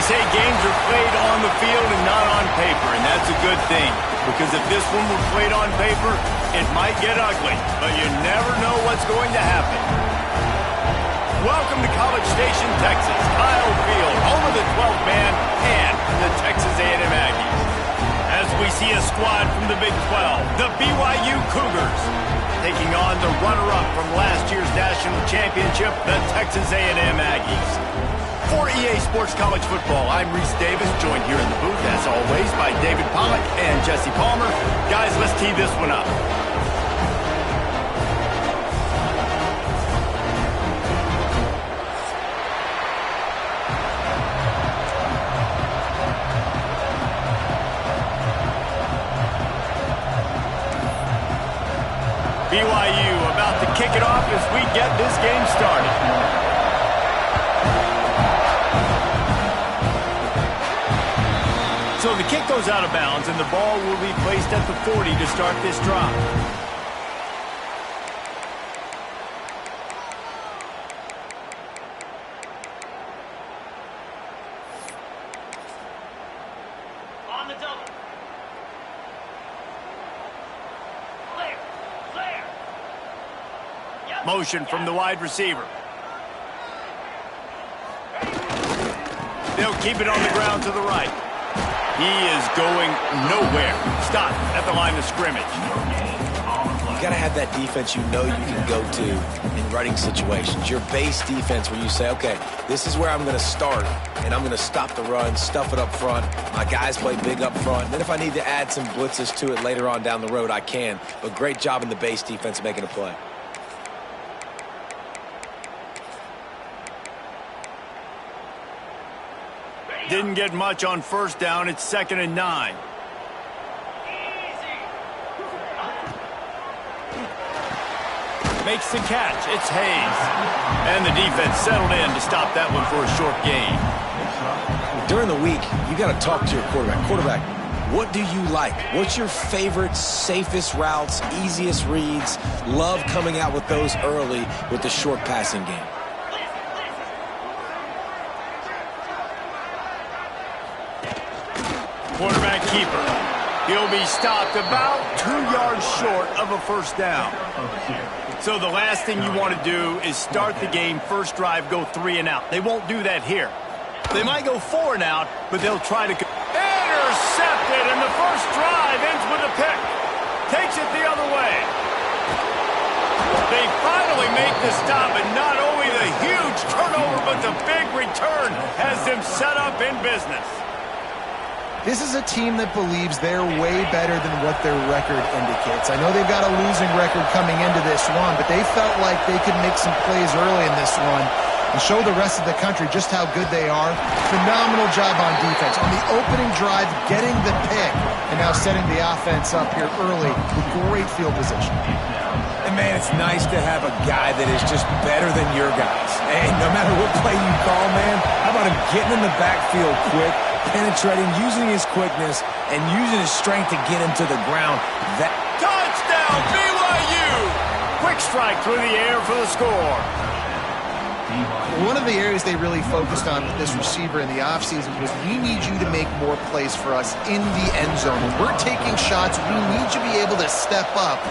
say games are played on the field and not on paper, and that's a good thing. Because if this one were played on paper, it might get ugly, but you never know what's going to happen. Welcome to College Station, Texas, Kyle Field, home of the 12th man and the Texas A&M Aggies. As we see a squad from the Big 12, the BYU Cougars, taking on the runner-up from last year's national championship, the Texas A&M Aggies. For EA Sports College Football, I'm Reese Davis, joined here in the booth, as always, by David Pollack and Jesse Palmer. Guys, let's tee this one up. BYU about to kick it off as we get this game started. So the kick goes out of bounds, and the ball will be placed at the 40 to start this drive. On the double. Clear. Clear. Yep. Motion from the wide receiver. They'll keep it on the ground to the right. He is going nowhere. Stop at the line of scrimmage. You got to have that defense you know you can go to in running situations. Your base defense where you say, okay, this is where I'm going to start, and I'm going to stop the run, stuff it up front. My guys play big up front. Then if I need to add some blitzes to it later on down the road, I can. But great job in the base defense making a play. Didn't get much on first down. It's 2nd and 9. Makes the catch. It's Hayes. And the defense settled in to stop that one for a short gain. During the week, you got to talk to your quarterback. Quarterback, what do you like? What's your favorite, safest routes, easiest reads? Love coming out with those early with the short passing game. Quarterback keeper. He'll be stopped about 2 yards short of a first down. So the last thing you want to do is start the game, first drive, go 3 and out. They won't do that here. They might go 4 and out, but they'll try to... Intercepted, and the first drive ends with a pick. Takes it the other way. They finally make the stop, and not only the huge turnover, but the big return has them set up in business. This is a team that believes they're way better than what their record indicates. I know they've got a losing record coming into this one, but they felt like they could make some plays early in this one and show the rest of the country just how good they are. Phenomenal job on defense. On the opening drive, getting the pick, and now setting the offense up here early with great field position. And, man, it's nice to have a guy that is just better than your guys. And no matter what play you call, man, how about him getting in the backfield quick, penetrating, using his quickness, and using his strength to get him to the ground. That touchdown, BYU! Quick strike through the air for the score. One of the areas they really focused on with this receiver in the offseason was we need you to make more plays for us in the end zone. When we're taking shots, we need you to be able to step up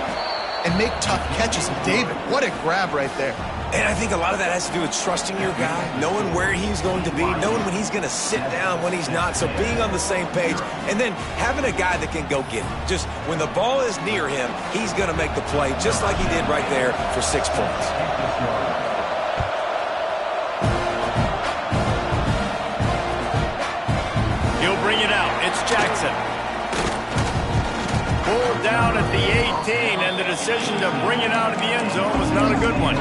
and make tough catches. David, what a grab right there. And I think a lot of that has to do with trusting your guy, knowing where he's going to be, knowing when he's going to sit down, when he's not, so being on the same page, and then having a guy that can go get it. Just when the ball is near him, he's going to make the play, just like he did right there for 6 points. He'll bring it out. It's Jackson. Pulled down at the 18, and the decision to bring it out of the end zone was not a good one.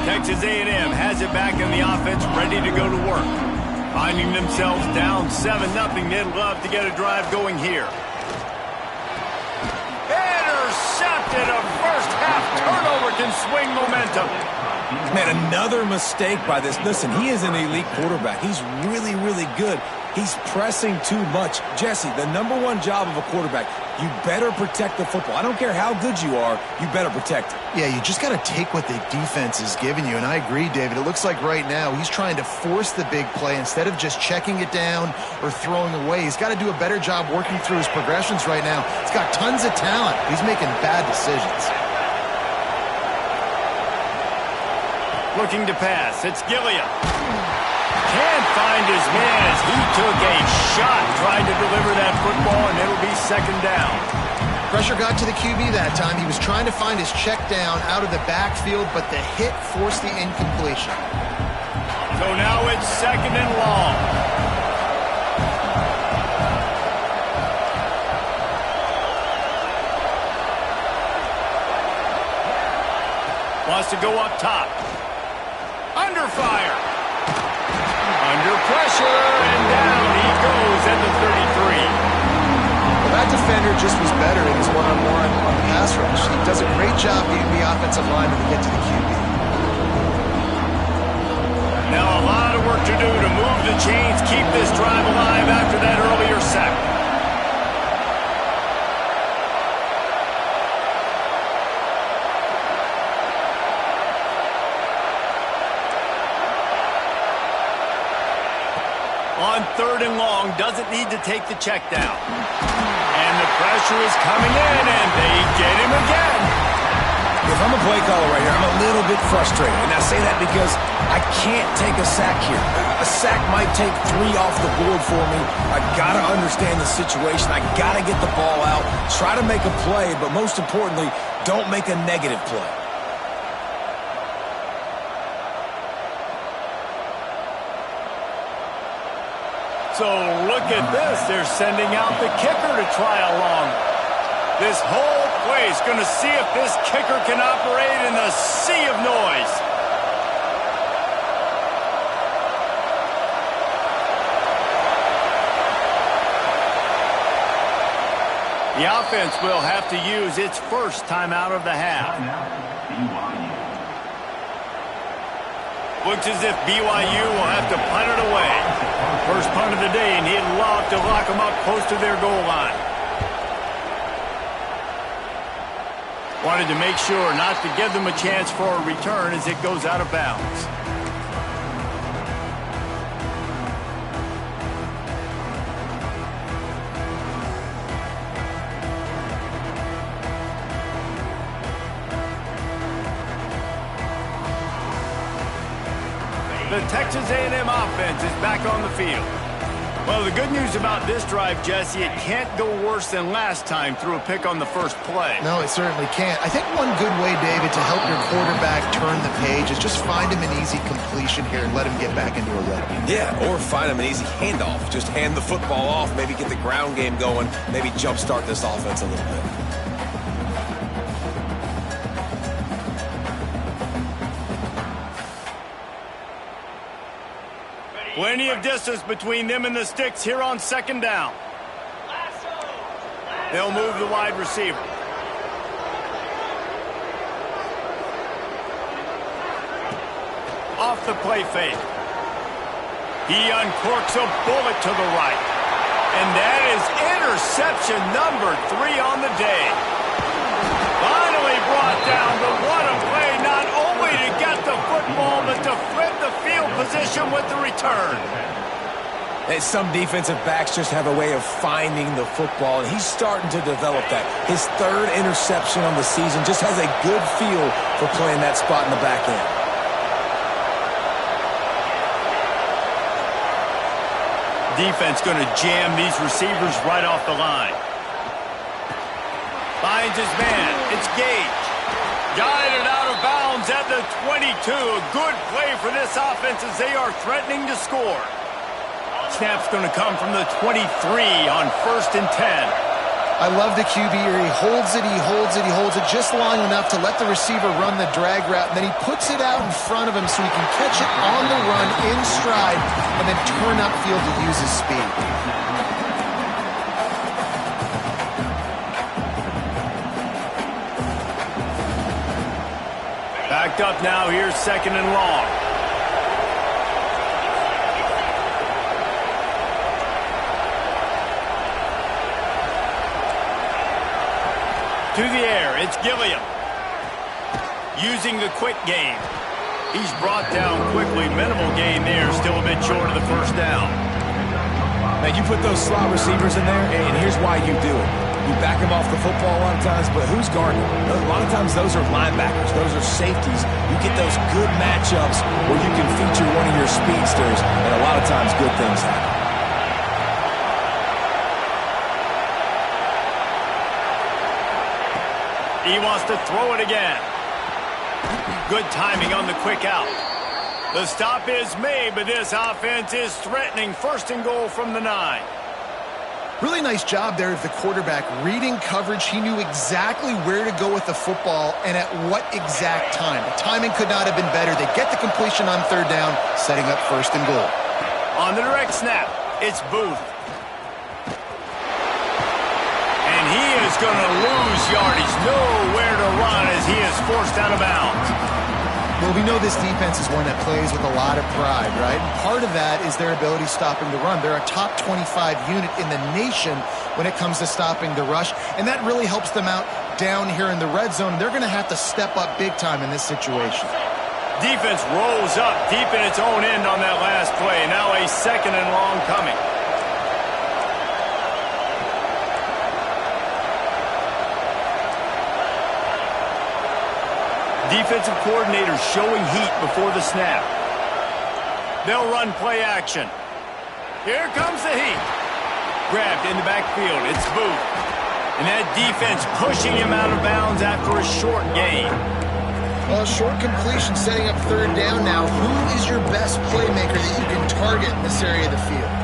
Texas A&M has it back in the offense, ready to go to work. Finding themselves down 7-0, they'd love to get a drive going here. Intercepted, a first half turnover can swing momentum. Man, another mistake by this. Listen, he is an elite quarterback. He's really, really good. He's pressing too much. Jesse, the #1 job of a quarterback, you better protect the football. I don't care how good you are, you better protect it. Yeah, you just got to take what the defense is giving you, and I agree, David. It looks like right now he's trying to force the big play instead of just checking it down or throwing away. He's got to do a better job working through his progressions right now. He's got tons of talent. He's making bad decisions. Looking to pass. It's Gilliam. Can't find his man as he took a shot trying to deliver that football, and it'll be 2nd down. Pressure got to the QB that time. He was trying to find his check down out of the backfield, but the hit forced the incompletion. So now it's 2nd and long. Wants to go up top. Under fire. Under pressure, and down he goes at the 33. Well, that defender just was better in his one-on-one on the pass rush. He does a great job getting the offensive lineman to get to the QB. Now a lot of work to do to move the chains, keep this drive alive after that earlier sack. On 3rd and long, doesn't need to take the check down. And the pressure is coming in, and they get him again. If I'm a play caller right here, I'm a little bit frustrated. And I say that because I can't take a sack here. A sack might take 3 off the board for me. I got to understand the situation. I got to get the ball out, try to make a play, but most importantly, don't make a negative play. So look at this. They're sending out the kicker to try a long. This whole play is going to see if this kicker can operate in the sea of noise. The offense will have to use its first timeout of the half. Looks as if BYU will have to punt it away. First punt of the day, and he'd love to lock them up close to their goal line. Wanted to make sure not to give them a chance for a return as it goes out of bounds. The Texas A&M offense is back on the field. Well, the good news about this drive, Jesse, it can't go worse than last time through a pick on the first play. No, it certainly can't. I think one good way, David, to help your quarterback turn the page is just find him an easy completion here and let him get back into a rhythm. Yeah, or find him an easy handoff. Just hand the football off, maybe get the ground game going, maybe jumpstart this offense a little bit. Plenty of distance between them and the sticks here on 2nd down. They'll move the wide receiver. Off the play fake. He uncorks a bullet to the right. And that is interception number 3 on the day. Finally brought down, but what a play, not only to get the football, but to flip the field position with the return. And some defensive backs just have a way of finding the football, and he's starting to develop that. His 3rd interception on the season, just has a good feel for playing that spot in the back end. Defense going to jam these receivers right off the line. Finds his man. It's Gage. Guided out of bounds at the 22. A good play for this offense as they are threatening to score. Snap's going to come from the 23 on 1st and 10. I love the QB here. He holds it, he holds it, he holds it just long enough to let the receiver run the drag route, and then he puts it out in front of him so he can catch it on the run in stride and then turn upfield to use his speed. Backed up now. Here's 2nd and long. To the air, it's Gilliam. Using the quick game. He's brought down quickly. Minimal gain there, still a bit short of the first down. Now, you put those slot receivers in there, and here's why you do it. You back them off the football a lot of times, but who's guarding them? A lot of times those are linebackers. Those are safeties. You get those good matchups where you can feature one of your speedsters, and a lot of times good things happen. He wants to throw it again. Good timing on the quick out. The stop is made, but this offense is threatening. First and goal from the 9. Really nice job there of the quarterback. Reading coverage, he knew exactly where to go with the football and at what exact time. The timing could not have been better. They get the completion on third down, setting up first and goal. On the direct snap, it's Booth. And he is going to lose yardage. Nowhere to run as he is forced out of bounds. Well, we know this defense is one that plays with a lot of pride, right? And part of that is their ability stopping the run. They're a top 25 unit in the nation when it comes to stopping the rush, and that really helps them out down here in the red zone. They're going to have to step up big time in this situation. Defense rolls up deep in its own end on that last play. Now a second and long coming. Defensive coordinator showing heat before the snap. They'll run play action. Here comes the heat. Grabbed in the backfield. It's Booth. And that defense pushing him out of bounds after a short gain. Well, short completion setting up third down now. Who is your best playmaker that you can target in this area of the field?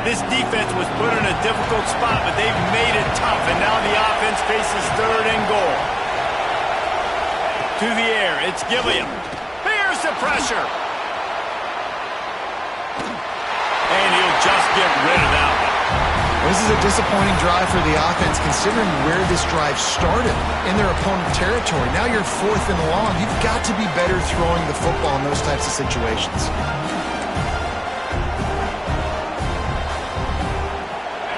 This defense was put in a difficult spot, but they've made it tough, and now the offense faces third and goal. To the air, it's Gilliam. Here's the pressure. And he'll just get rid of that one. This is a disappointing drive for the offense, considering where this drive started in their opponent territory. Now you're fourth and long. You've got to be better throwing the football in those types of situations.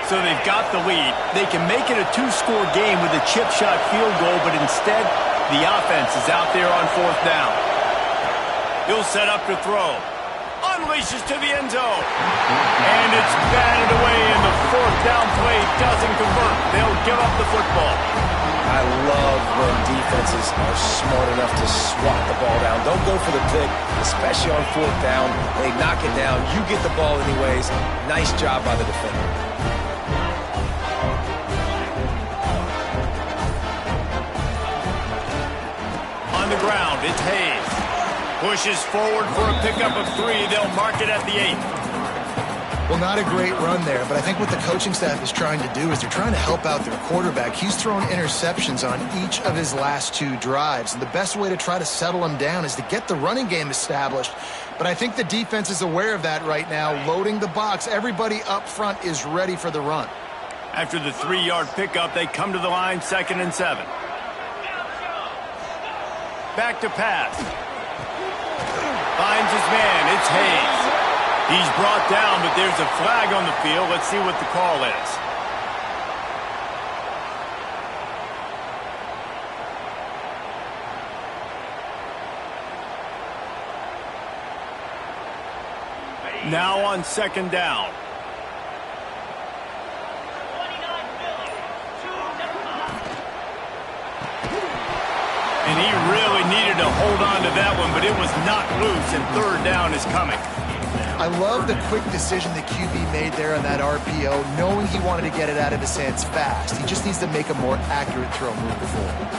So they've got the lead. They can make it a two-score game with a chip shot field goal, but instead, the offense is out there on fourth down. He'll set up to throw. Unleashes to the end zone. And it's batted away, and the fourth down play doesn't convert. They'll give up the football. I love when defenses are smart enough to swat the ball down. Don't go for the pick, especially on fourth down. They knock it down. You get the ball anyways. Nice job by the defender. On the ground, it's Hayes. Pushes forward for a pickup of 3. They'll mark it at the 8. Well, not a great run there, but I think what the coaching staff is trying to do is they're trying to help out their quarterback. He's thrown interceptions on each of his last 2 drives, and the best way to try to settle him down is to get the running game established. But I think the defense is aware of that right now, loading the box. Everybody up front is ready for the run. After the 3-yard pickup, they come to the line, 2nd and 7. Back to pass. Finds his man. It's Hayes. He's brought down, but there's a flag on the field. Let's see what the call is. Now on 2nd down. And he really needed to hold on to that one, but it was knocked loose, and 3rd down is coming. I love the quick decision the QB made there on that RPO, knowing he wanted to get it out of his hands fast. He just needs to make a more accurate throw moving forward.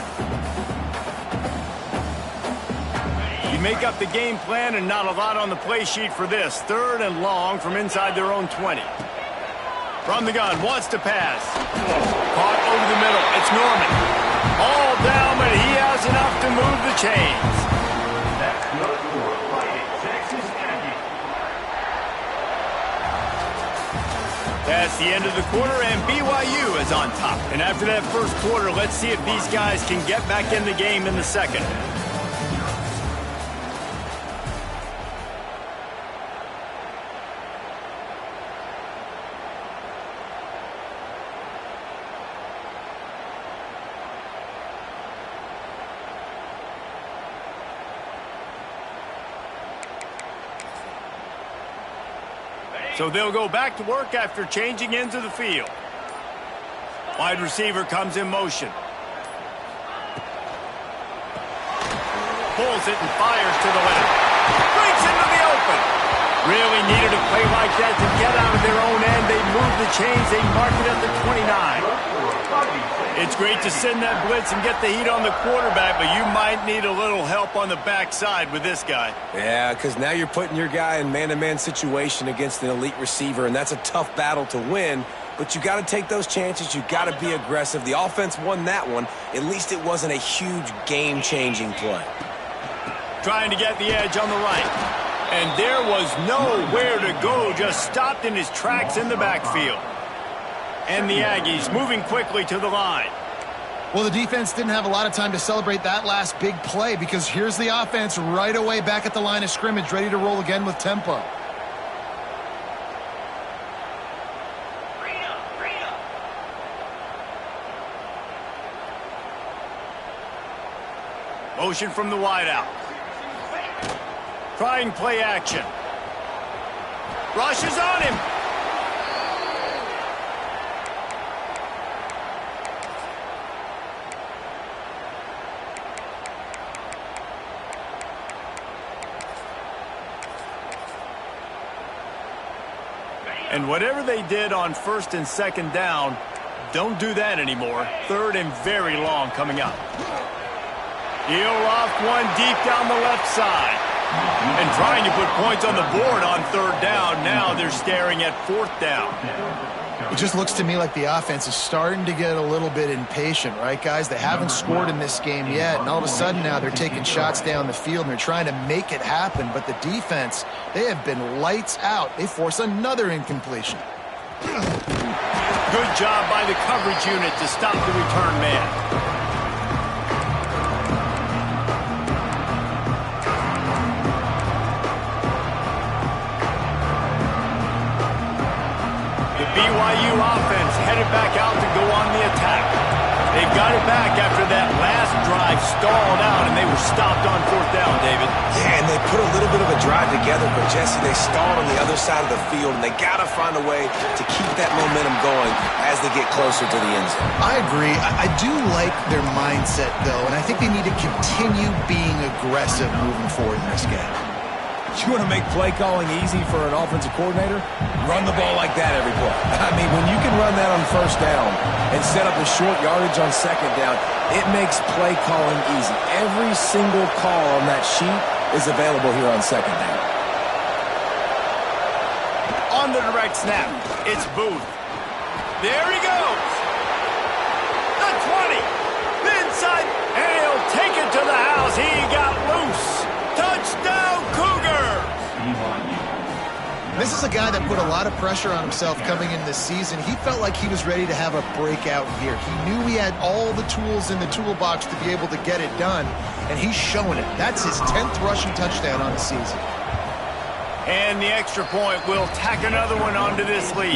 You make up the game plan and not a lot on the play sheet for this. 3rd and long from inside their own 20. From the gun, wants to pass. Caught over the middle. It's Norman. All down, but he has enough to move the chains. That's good for Fighting Texas Energy. That's the end of the quarter, and BYU is on top. And after that first quarter, let's see if these guys can get back in the game in the second. So they'll go back to work after changing ends of the field. Wide receiver comes in motion. Pulls it and fires to the left. Breaks into the open. Really needed a play like that to get out of their own end. They moved the chains. They marked it at the 29. It's great to send that blitz and get the heat on the quarterback, but you might need a little help on the backside with this guy. Yeah, because now you're putting your guy in man-to-man situation against an elite receiver, and that's a tough battle to win. But you got to take those chances. You got to be aggressive. The offense won that one. At least it wasn't a huge game-changing play. Trying to get the edge on the right. And there was nowhere to go. Just stopped in his tracks in the backfield. And the Aggies moving quickly to the line. Well, the defense didn't have a lot of time to celebrate that last big play because here's the offense right away back at the line of scrimmage, ready to roll again with tempo. Motion from the wideout. Trying play action. Rushes on him. And whatever they did on first and second down, don't do that anymore. Third and very long coming up. He'll loft one deep down the left side. And trying to put points on the board on third down. Now they're staring at fourth down. It just looks to me like the offense is starting to get a little bit impatient, right, guys? They haven't scored in this game yet, and all of a sudden now they're taking shots down the field, and they're trying to make it happen. But the defense, they have been lights out. They force another incompletion. Good job by the coverage unit to stop the return man. BYU offense headed back out to go on the attack. They got it back after that last drive stalled out, and they were stopped on fourth down, David. Yeah, and they put a little bit of a drive together, but, Jesse, they stalled on the other side of the field, and they got to find a way to keep that momentum going as they get closer to the end zone. I agree. I do like their mindset, though, and I think they need to continue being aggressive moving forward in this game. You want to make play calling easy for an offensive coordinator? Run the ball like that every play. I mean, when you can run that on first down and set up a short yardage on second down, it makes play calling easy. Every single call on that sheet is available here on second down. On the direct snap, it's Booth. There he goes. The 20. Inside, and he'll take it to the house. He got loose. Touchdown, Cougars! This is a guy that put a lot of pressure on himself coming in this season. He felt like he was ready to have a breakout year. He knew he had all the tools in the toolbox to be able to get it done, and he's showing it. That's his 10th rushing touchdown on the season. And the extra point will tack another one onto this lead.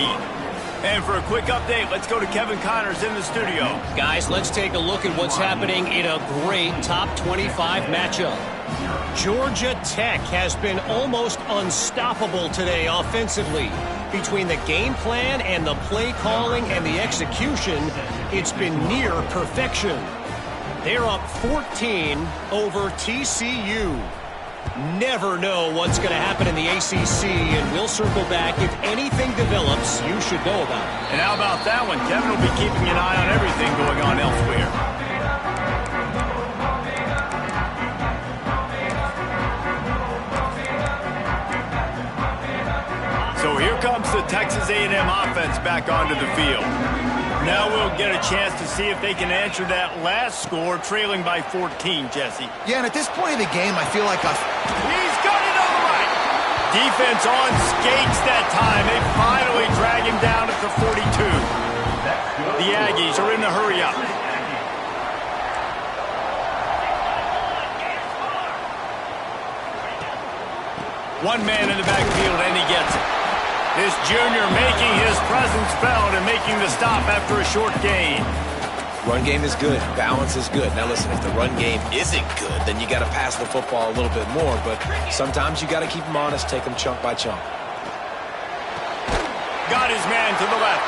And for a quick update, let's go to Kevin Connors in the studio. Guys, let's take a look at what's happening in a great top 25 matchup. Georgia Tech has been almost unstoppable today offensively. Between the game plan and the play calling and the execution, it's been near perfection. They're up 14 over TCU. Never know what's going to happen in the ACC, and we'll circle back. If anything develops, you should know about it. And how about that one? Kevin will be keeping an eye on everything going on elsewhere. So here comes the Texas A&M offense back onto the field. Now we'll get a chance to see if they can answer that last score, trailing by 14, Jesse. Yeah, and at this point of the game, I feel like He's got it on the right. Defense on skates that time. They finally drag him down at the 42. The Aggies are in the hurry up. One man in the backfield, and he gets it. This junior making his presence felt and making the stop after a short gain. Run game is good. Balance is good. Now, listen, if the run game isn't good, then you got to pass the football a little bit more. But sometimes you got to keep them honest, take them chunk by chunk. got his man to the left.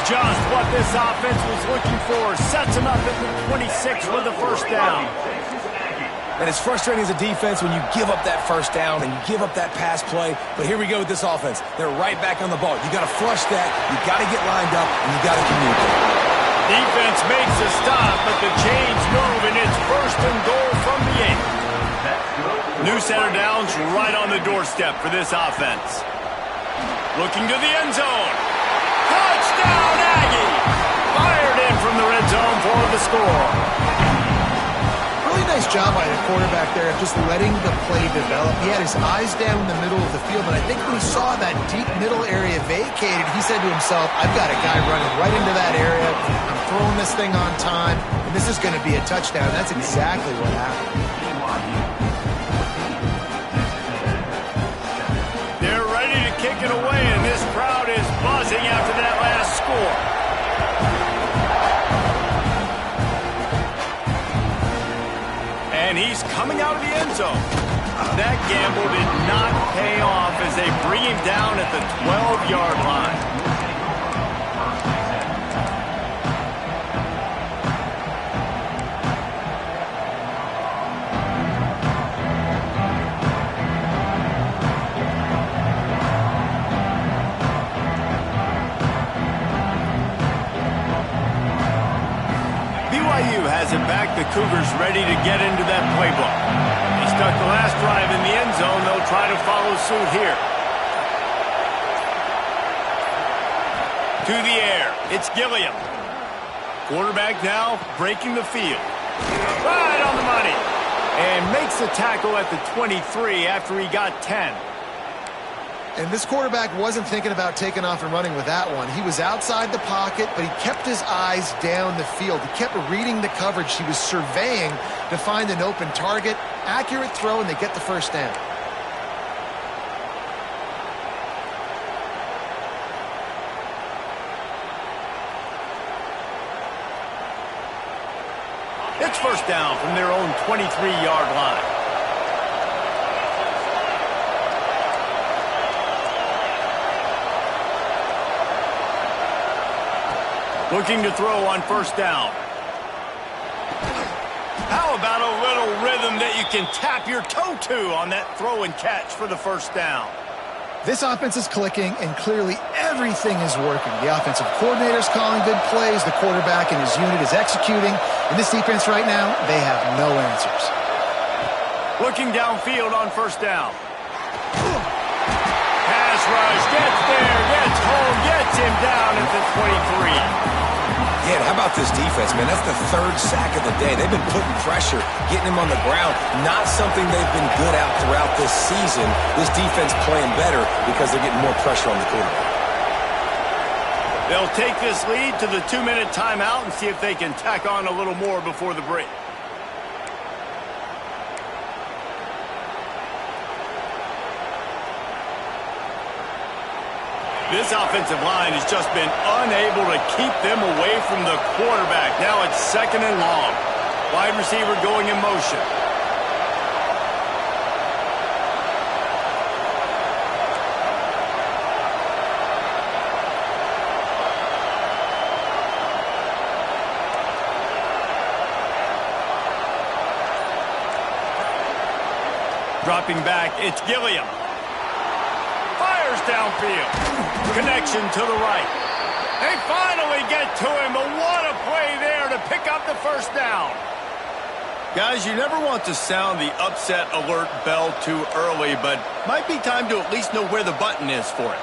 Just what this offense was looking for. Sets him up at the 26 with the first down. And it's frustrating as a defense when you give up that first down and you give up that pass play. But here we go with this offense. They're right back on the ball. You got to flush that. You got to get lined up, and you got to communicate. Defense makes a stop, but the chains move, and it's first and goal from the 8. New center downs right on the doorstep for this offense. Looking to the end zone. Touchdown, Aggie! Fired in from the red zone for the score. Really nice job by the quarterback there of just letting the play develop. He had his eyes down in the middle of the field, and I think when he saw that deep middle area vacated, he said to himself, I've got a guy running right into that area. I'm throwing this thing on time, and this is going to be a touchdown. That's exactly what happened. They're ready to kick it away, and this crowd is buzzing after that last score. And he's coming out of the end zone. That gamble did not pay off as they bring him down at the 12-yard line. BYU has it back. The Cougars ready to get into that playbook. They stuck the last drive in the end zone. They'll try to follow suit here. To the air. It's Gilliam. Quarterback now breaking the field. Right on the money. And makes the tackle at the 23 after he got 10. And this quarterback wasn't thinking about taking off and running with that one. He was outside the pocket, but he kept his eyes down the field. He kept reading the coverage. He was surveying to find an open target. Accurate throw, and they get the first down. It's first down from their own 23-yard line. Looking to throw on first down. How about a little rhythm that you can tap your toe to on that throw and catch for the first down? This offense is clicking, and clearly everything is working. The offensive coordinator's calling good plays. The quarterback and his unit is executing. And this defense right now, they have no answers. Looking downfield on first down. Pass rush, gets there, gets home, gets him down at the 23. Yeah, and how about this defense, man? That's the third sack of the day. They've been putting pressure, getting him on the ground. Not something they've been good at throughout this season. This defense playing better because they're getting more pressure on the quarterback. They'll take this lead to the 2-minute timeout and see if they can tack on a little more before the break. This offensive line has just been unable to keep them away from the quarterback. Now it's second and long. Wide receiver going in motion. Dropping back, it's Gilliam. Fires downfield. Connection to the right. They finally get to him, but what a play there to pick up the first down. Guys, you never want to sound the upset alert bell too early, but might be time to at least know where the button is for it.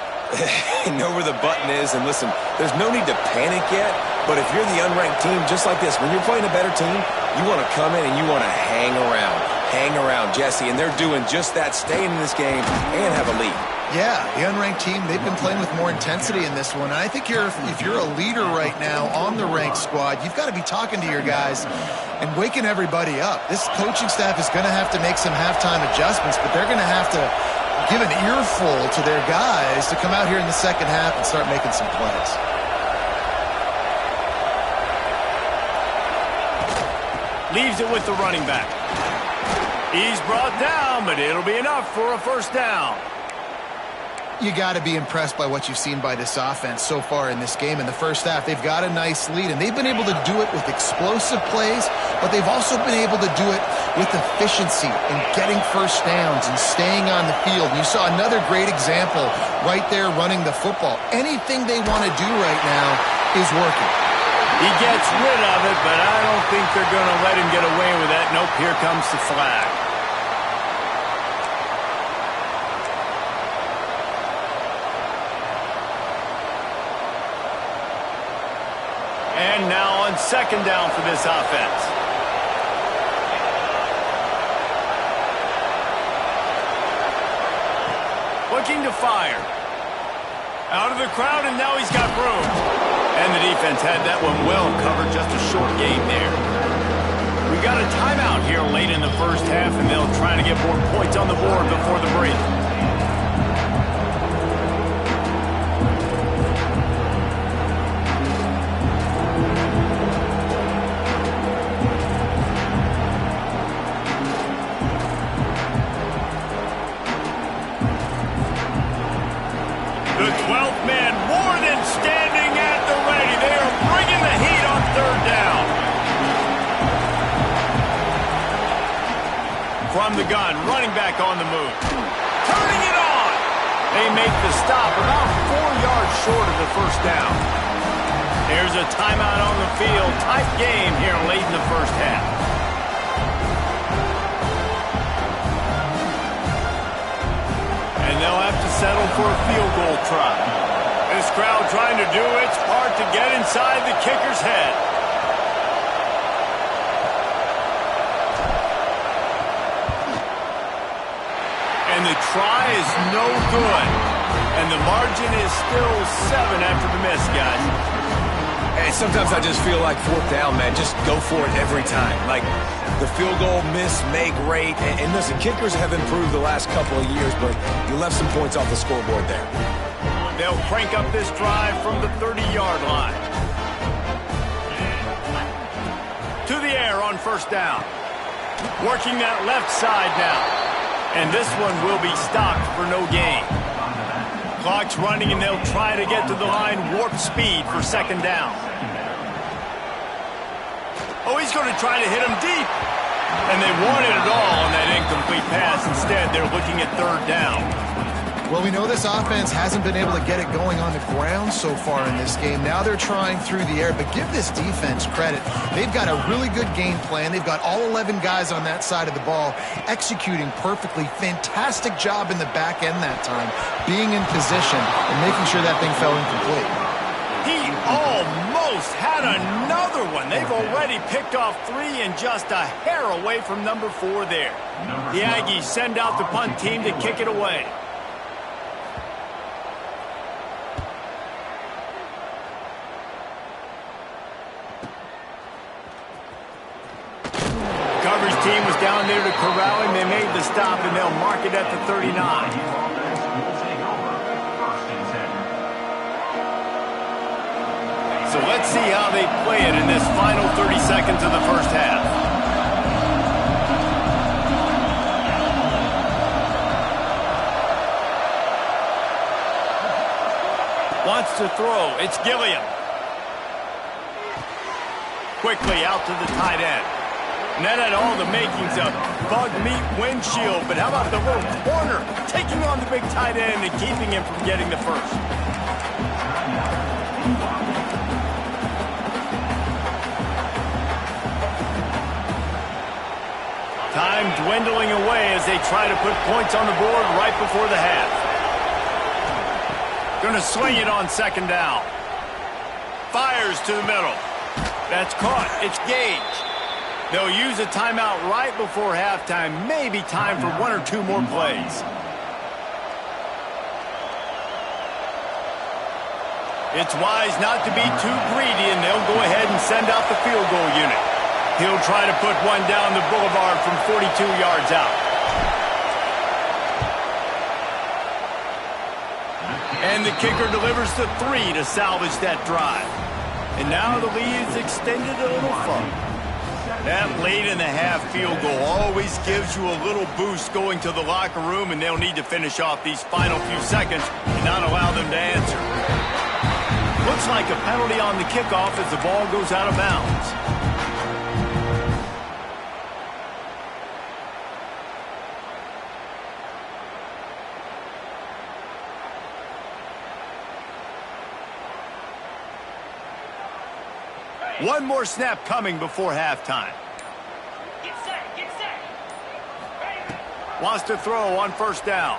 Know where the button is, and listen, there's no need to panic yet, but if you're the unranked team, just like this, when you're playing a better team, you want to come in and you want to hang around, Jesse, and they're doing just that, staying in this game and have a lead. Yeah, the unranked team, they've been playing with more intensity in this one. And I think if you're a leader right now on the ranked squad, you've got to be talking to your guys and waking everybody up. This coaching staff is going to have to make some halftime adjustments, but they're going to have to give an earful to their guys to come out here in the second half and start making some plays. Leaves it with the running back. He's brought down, but it'll be enough for a first down. You got to be impressed by what you've seen by this offense so far in this game. In the first half, they've got a nice lead, and they've been able to do it with explosive plays, but they've also been able to do it with efficiency and getting first downs and staying on the field. And you saw another great example right there running the football. Anything they want to do right now is working. He gets rid of it, but I don't think they're going to let him get away with that. Nope, here comes the flag. And now on second down for this offense. Looking to fire. Out of the crowd, and now he's got room. And the defense had that one well covered, just a short gain there. We got a timeout here late in the first half, and they'll try to get more points on the board before the break. The 12th man more than standing at the ready. They are bringing the heat on third down. From the gun, running back on the move. Turning it on. They make the stop about 4 yards short of the first down. There's a timeout on the field. Tight game here late in the first half. And they'll have to settle for a field goal try. This crowd trying to do its part to get inside the kicker's head. And the try is no good. And the margin is still 7 after the miss, guys. And sometimes I just feel like fourth down, man. Just go for it every time. Like, the field goal miss, make great. And listen, kickers have improved the last couple of years, but you left some points off the scoreboard there. They'll crank up this drive from the 30-yard line. To the air on first down. Working that left side now. And this one will be stopped for no gain. Clock's running, and they'll try to get to the line warp speed for second down. Oh, he's going to try to hit him deep. And they wanted it all on that incomplete pass. Instead, they're looking at third down. Well, we know this offense hasn't been able to get it going on the ground so far in this game. Now they're trying through the air, but give this defense credit. They've got a really good game plan. They've got all 11 guys on that side of the ball executing perfectly. Fantastic job in the back end that time, being in position and making sure that thing fell incomplete. He almost had another one. They've already picked off 3 and just a hair away from number 4 there. The Aggies send out the punt team to kick it away. Coverage team was down there to corral him. They made the stop, and they'll mark it at the 39. So let's see how they play it in this final 30 seconds of the first half. Wants to throw. It's Gilliam. Quickly out to the tight end. And that had all the makings of bug meat windshield. But how about the little corner taking on the big tight end and keeping him from getting the first? Time dwindling away as they try to put points on the board right before the half. Going to swing it on second down. Fires to the middle. That's caught. It's Gage. They'll use a timeout right before halftime. Maybe time for 1 or 2 more plays. It's wise not to be too greedy, and they'll go ahead and send out the field goal unit. He'll try to put one down the boulevard from 42 yards out. And the kicker delivers the 3 to salvage that drive. And now the lead is extended a little further. That late-in-the-half field goal always gives you a little boost going to the locker room, and they'll need to finish off these final few seconds and not allow them to answer. Looks like a penalty on the kickoff as the ball goes out of bounds. One more snap coming before halftime. Get set, get set. Wants to throw on first down.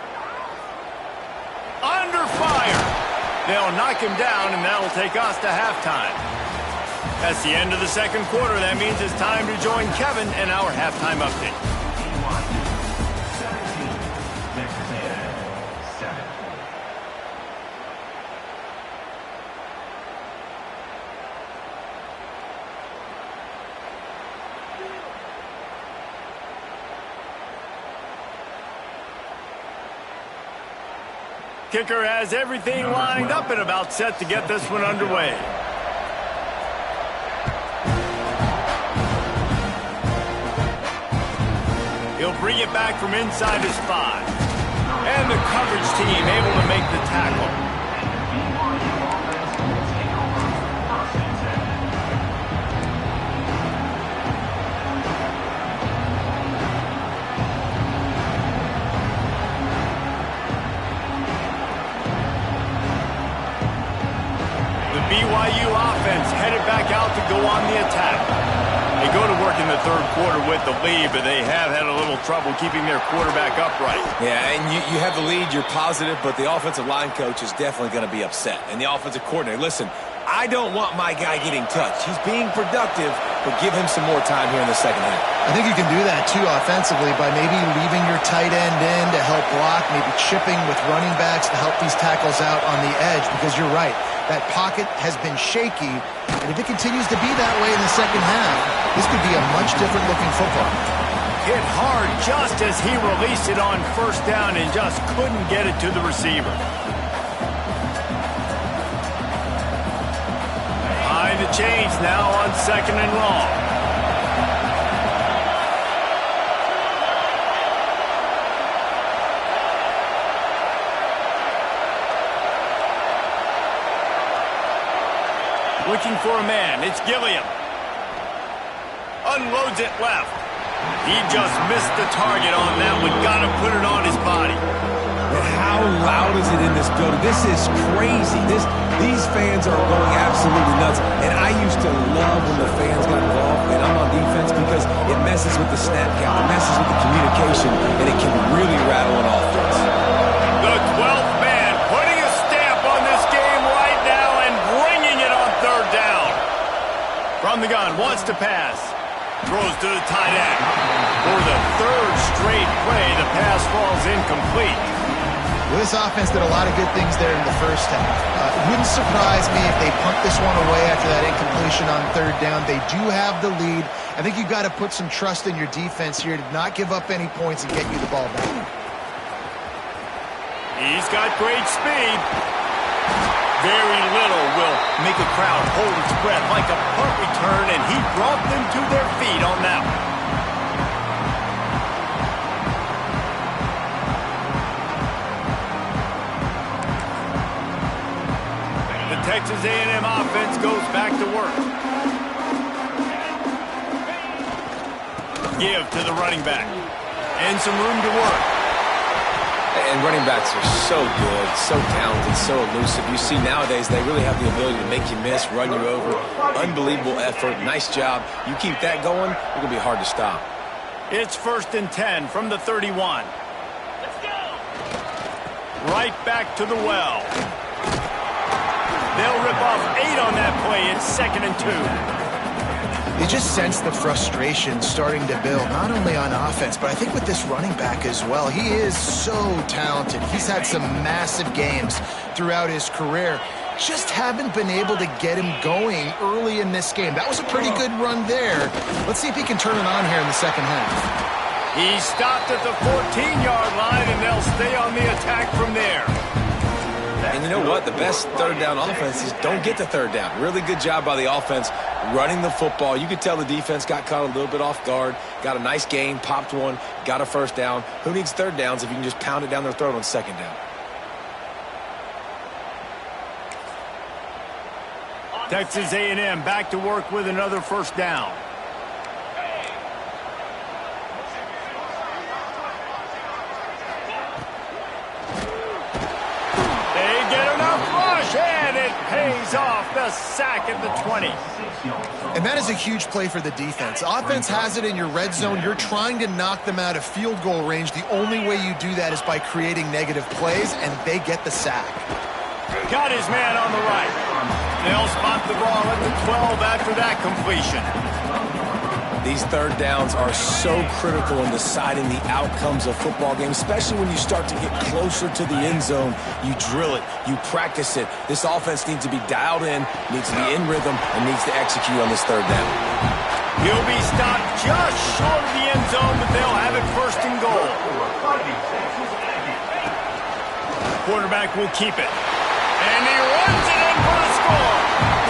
Under fire. They'll knock him down, and that'll take us to halftime. That's the end of the second quarter. That means it's time to join Kevin in our halftime update. Kicker has everything lined up and about set to get this one underway. He'll bring it back from inside his 5. And the coverage team able to make the tackle. BYU offense headed back out to go on the attack. They go to work in the third quarter with the lead, but they have had a little trouble keeping their quarterback upright. Yeah, and you have the lead, you're positive, but the offensive line coach is definitely going to be upset. And the offensive coordinator, listen, I don't want my guy getting touched. He's being productive, but give him some more time here in the second half. I think you can do that, too, offensively by maybe leaving your tight end in to help block, maybe chipping with running backs to help these tackles out on the edge, because you're right. That pocket has been shaky, and if it continues to be that way in the second half, this could be a much different-looking football. Hit hard just as he released it on first down and just couldn't get it to the receiver. Behind the chains now on second and long. Looking for a man. It's Gilliam. Unloads it left. He just missed the target on that one. Got to put it on his body. And how loud is it in this building? This is crazy. These fans are going absolutely nuts. And I used to love when the fans got involved, and I'm on defense, because it messes with the snap count. It messes with the communication, and it can really rattle an offense. The 12th man putting a stamp on this game right now and bringing it on third down. From the gun, wants to pass. Throws to the tight end. For the third straight play, the pass falls incomplete. Well, this offense did a lot of good things there in the first half. It wouldn't surprise me if they punt this one away after that incompletion on third down. They do have the lead. I think you've got to put some trust in your defense here to not give up any points and get you the ball back. He's got great speed. Very little will make a crowd hold its breath like a punt return, and he brought them to their feet on that one. The Texas A&M offense goes back to work. Give to the running back. And some room to work. And running backs are so good, so talented, so elusive. You see nowadays they really have the ability to make you miss, run you over. Unbelievable effort. Nice job. You keep that going, it's going to be hard to stop. It's 1st and 10 from the 31. Let's go. Right back to the well. They'll rip off 8 on that play. It's 2nd and 2. You just sense the frustration starting to build, not only on offense, but I think with this running back as well. He is so talented. He's had some massive games throughout his career. Just haven't been able to get him going early in this game. That was a pretty good run there. Let's see if he can turn it on here in the second half. He stopped at the 14-yard line, and they'll stay on the attack from there. And you know what? The best third down offenses don't get to third down. Really good job by the offense running the football. You could tell the defense got caught a little bit off guard, got a nice gain, popped one, got a first down. Who needs third downs if you can just pound it down their throat on second down? Texas A&M back to work with another first down. They get enough rush, and it pays off. The sack at the 20. And that is a huge play for the defense. Offense has it in your red zone. You're trying to knock them out of field goal range. The only way you do that is by creating negative plays, and they get the sack. Got his man on the right. They'll spot the ball at the 12 after that completion. These third downs are so critical in deciding the outcomes of football games, especially when you start to get closer to the end zone. You drill it, you practice it. This offense needs to be dialed in, needs to be in rhythm, and needs to execute on this third down. He'll be stopped just short of the end zone, but they'll have it first and goal. Quarterback will keep it. And he runs it in for the score.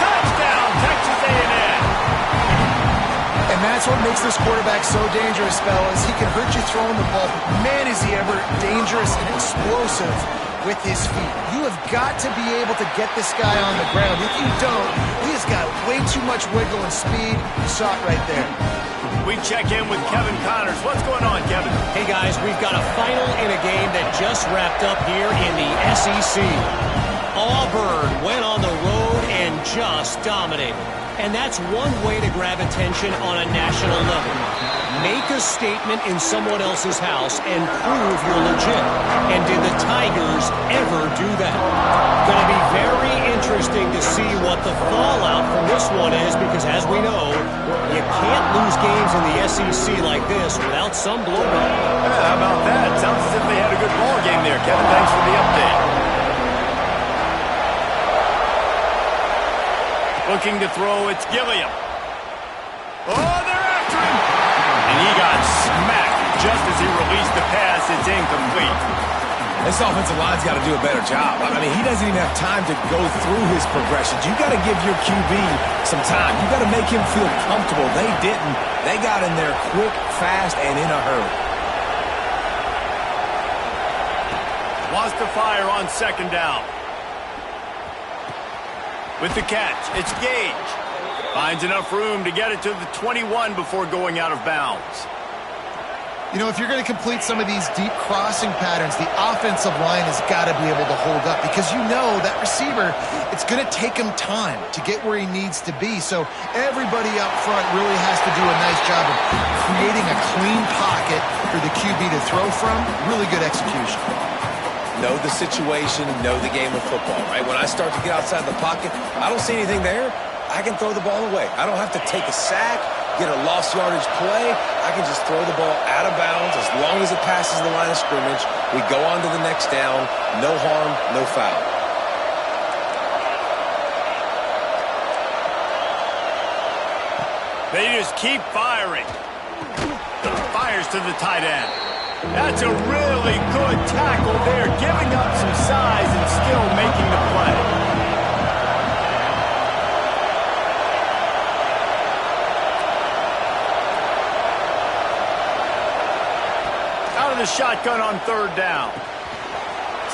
Touchdown, Texas A&M. And that's what makes this quarterback so dangerous, fellas. He can hurt you throwing the ball, but man, is he ever dangerous and explosive with his feet. You have got to be able to get this guy on the ground. If you don't, he has got way too much wiggle and speed. You saw it right there. We check in with Kevin Connors. What's going on, Kevin? Hey, guys, we've got a final in a game that just wrapped up here in the SEC. Auburn went on the road and just dominated. And that's one way to grab attention on a national level. Make a statement in someone else's house and prove you're legit. And did the Tigers ever do that? Going to be very interesting to see what the fallout from this one is, because as we know, you can't lose games in the SEC like this without some blowback. Yeah, how about that? Sounds as if they had a good ball game there, Kevin. Thanks for the update. Looking to throw, it's Gilliam. Oh, they're after him! And he got smacked just as he released the pass. It's incomplete. This offensive line's got to do a better job. I mean, he doesn't even have time to go through his progressions. You got to give your QB some time. You got to make him feel comfortable. They didn't. They got in there quick, fast, and in a hurry. Wants to fire on second down. With the catch, it's Gage. Finds enough room to get it to the 21 before going out of bounds. You know, if you're going to complete some of these deep crossing patterns, the offensive line has got to be able to hold up, because you know that receiver, it's going to take him time to get where he needs to be. So everybody up front really has to do a nice job of creating a clean pocket for the QB to throw from. Really good execution. Know the situation, know the game of football, right? When I start to get outside the pocket, I don't see anything there, I can throw the ball away. I don't have to take a sack, get a lost yardage play. I can just throw the ball out of bounds as long as it passes the line of scrimmage. We go on to the next down. No harm, no foul. They just keep firing. Fires to the tight end. That's a really good tackle there, giving up some size and still making the play. Out of the shotgun on third down.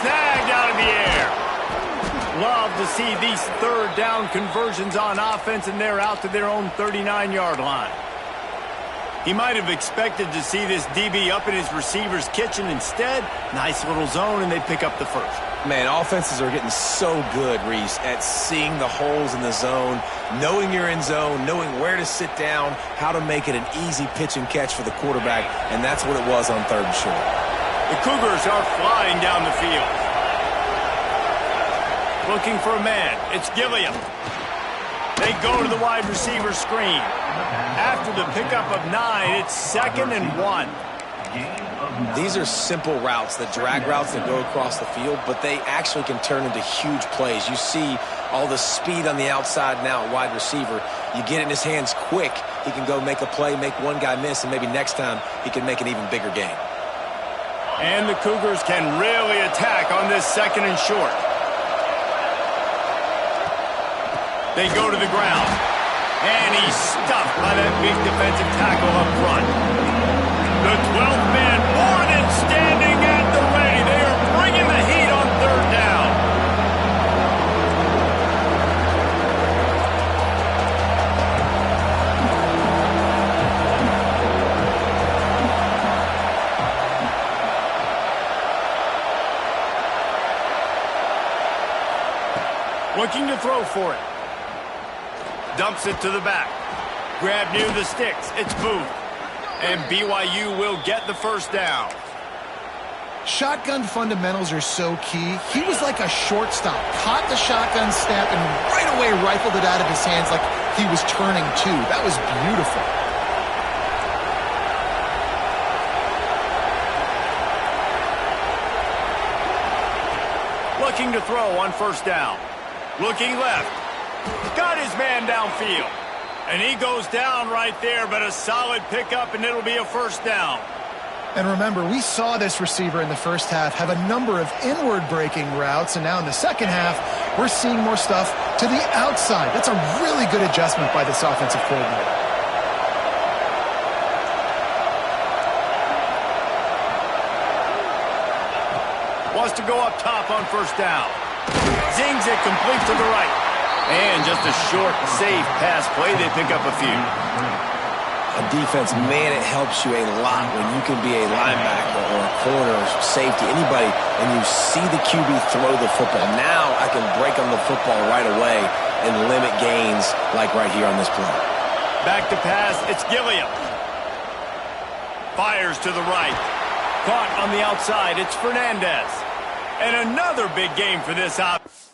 Snagged out of the air. Love to see these third down conversions on offense, and they're out to their own 39-yard line. He might have expected to see this DB up in his receiver's kitchen. Instead, nice little zone, and they pick up the first. Man, offenses are getting so good, Reese, at seeing the holes in the zone, knowing you're in zone, knowing where to sit down, how to make it an easy pitch and catch for the quarterback, and that's what it was on third and short. The Cougars are flying down the field. Looking for a man. It's Gilliam. They go to the wide receiver screen. After the pickup of 9, it's 2nd and 1. These are simple routes, the drag routes that go across the field, but they actually can turn into huge plays. You see all the speed on the outside now at wide receiver. You get it in his hands quick, he can go make a play, make one guy miss, and maybe next time he can make an even bigger gain. And the Cougars can really attack on this 2nd and short. They go to the ground. And he's stuffed by that big defensive tackle up front. The 12th man more than standing at the ready. They are bringing the heat on third down. Looking to throw for it. Dumps it to the back. Grab near the sticks. It's Booth. And BYU will get the first down. Shotgun fundamentals are so key. He was like a shortstop. Caught the shotgun snap and right away rifled it out of his hands like he was turning two. That was beautiful. Looking to throw on first down. Looking left. Got his man downfield. And he goes down right there, but a solid pickup, and it'll be a first down. And remember, we saw this receiver in the first half have a number of inward breaking routes, and now in the second half, we're seeing more stuff to the outside. That's a really good adjustment by this offensive coordinator. Wants to go up top on first down. Zings it complete to the right. And just a short, safe pass play. They pick up a few. On defense, man, it helps you a lot when you can be a linebacker or a corner or safety, anybody, and you see the QB throw the football. Now I can break on the football right away and limit gains like right here on this play. Back to pass. It's Gilliam. Fires to the right. Caught on the outside. It's Fernandez. And another big game for this offense.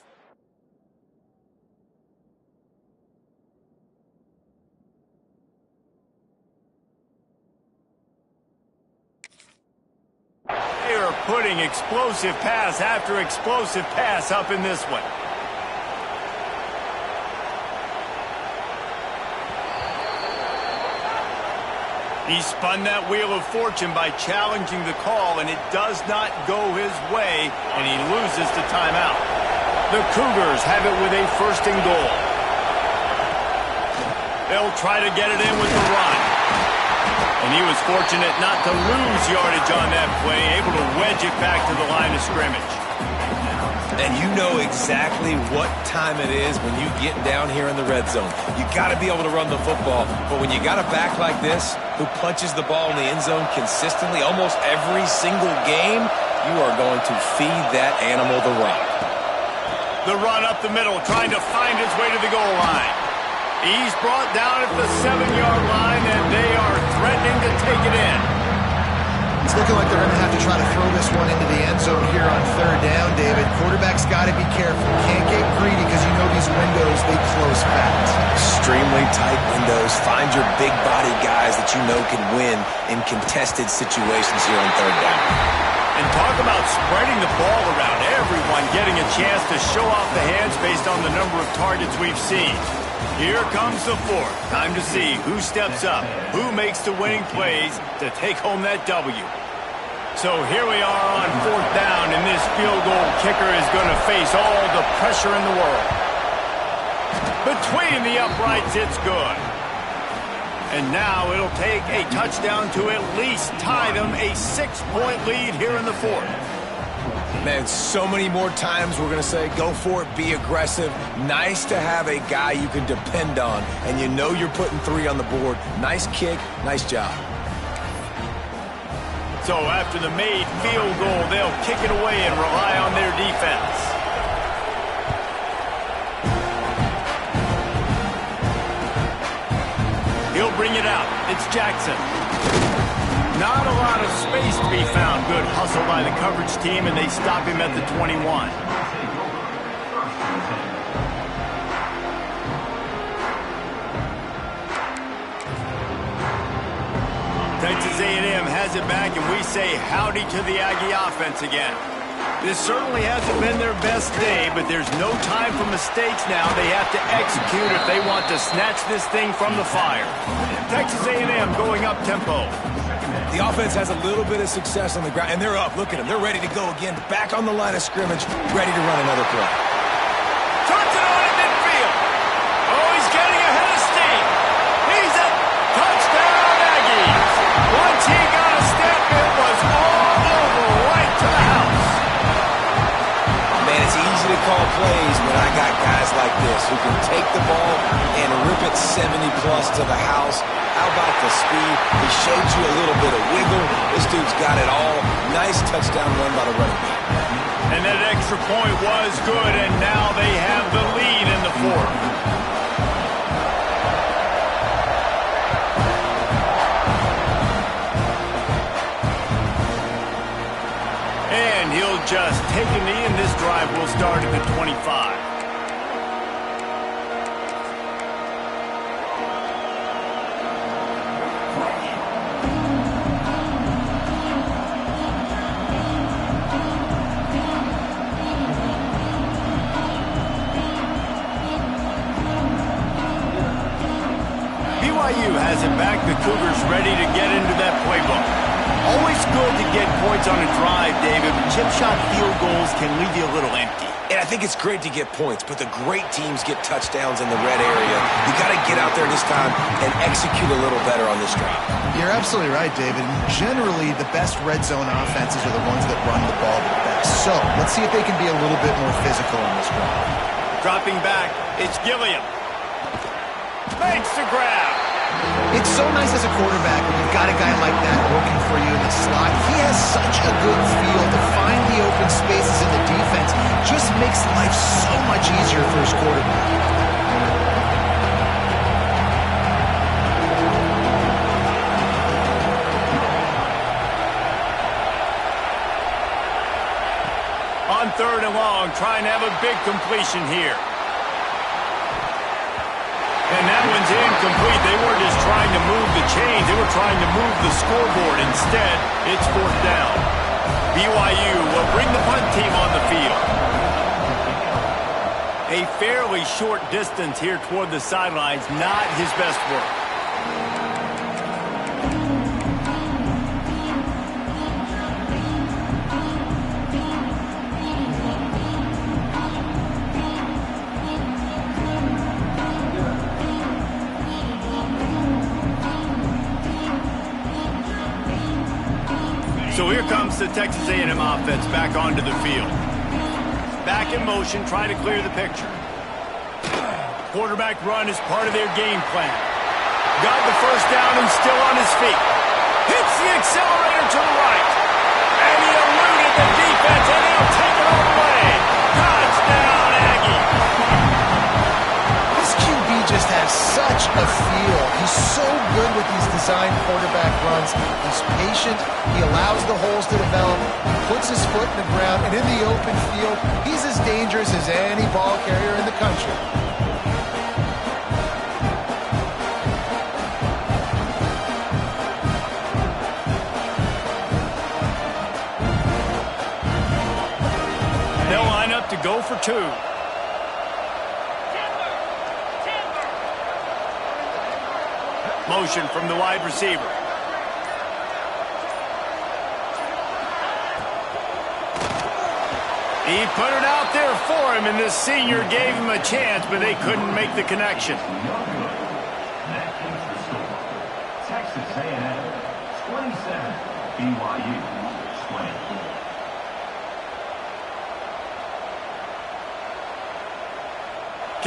They are putting explosive pass after explosive pass up in this one. He spun that wheel of fortune by challenging the call, and it does not go his way, and he loses the timeout. The Cougars have it with a first and goal. They'll try to get it in with the run. And he was fortunate not to lose yardage on that play, able to wedge it back to the line of scrimmage. And you know exactly what time it is when you get down here in the red zone. You got to be able to run the football, but when you got a back like this who punches the ball in the end zone consistently almost every single game, you are going to feed that animal the rock. The run up the middle, trying to find his way to the goal line. He's brought down at the 7-yard line, and they are threatening to take it in. It's looking like they're going to have to try to throw this one into the end zone here on third down, David. Quarterback's got to be careful. Can't get greedy because you know these windows, they close fast. Extremely tight windows. Find your big body guys that you know can win in contested situations here on third down. And talk about spreading the ball around. Everyone getting a chance to show off the hands based on the number of targets we've seen. Here comes the fourth. Time to see who steps up, who makes the winning plays to take home that W. So here we are on fourth down, and this field goal kicker is going to face all the pressure in the world. Between the uprights, it's good. And now it'll take a touchdown to at least tie them a 6-point lead here in the fourth. Man, so many more times we're going to say, go for it, be aggressive. Nice to have a guy you can depend on, and you know you're putting 3 on the board. Nice kick, nice job. So after the made field goal, they'll kick it away and rely on their defense. He'll bring it out. It's Jackson. Not a lot of space to be found. Good hustle by the coverage team, and they stop him at the 21. Texas A&M has it back, and we say howdy to the Aggie offense again. This certainly hasn't been their best day, but there's no time for mistakes now. They have to execute if they want to snatch this thing from the fire. Texas A&M going up tempo. The offense has a little bit of success on the ground, and they're up. Look at them. They're ready to go again. Back on the line of scrimmage, ready to run another play. Turns it on in midfield. plays when I got guys like this who can take the ball and rip it 70-plus to the house. How about the speed? He showed you a little bit of wiggle. This dude's got it all. Nice touchdown run by the running back. And that extra point was good, and now they have the lead in the fourth. And he'll just take a knee, and this drive will start at the 25. BYU has it back. The Cougars ready to get into that playbook. Always good to get points on a drive, David, but chip shot field goals can leave you a little empty. And I think it's great to get points, but the great teams get touchdowns in the red area. You got to get out there this time and execute a little better on this drive. You're absolutely right, David. Generally, the best red zone offenses are the ones that run the ball the best. So let's see if they can be a little bit more physical on this drive. Dropping back, it's Gilliam. Makes the grab. It's so nice as a quarterback when you've got a guy like that working for you in the slot. He has such a good feel to find the open spaces in the defense. Just makes life so much easier for his quarterback. On 3rd and long, trying to have a big completion here. And that one's incomplete. They weren't just trying to move the chains. They were trying to move the scoreboard. Instead, it's 4th down. BYU will bring the punt team on the field. A fairly short distance here toward the sidelines. Not his best work. So here comes the Texas A&M offense back onto the field. Back in motion, trying to clear the picture. Quarterback run is part of their game plan. Got the first down and still on his feet. Hits the accelerator to the right. And he eluded the defense, and he'll take it all the way. Touchdown, Aggie. This QB just has such a feel. He's so good with these design quarterback runs. He's patient. He allows the holes to develop. He puts his foot in the ground. And in the open field, he's as dangerous as any ball carrier in the country. They'll line up to go for 2. Motion from the wide receiver. He put it out there for him, and this senior gave him a chance, but they couldn't make the connection. That is the score. Texas A&M 27, BYU 24.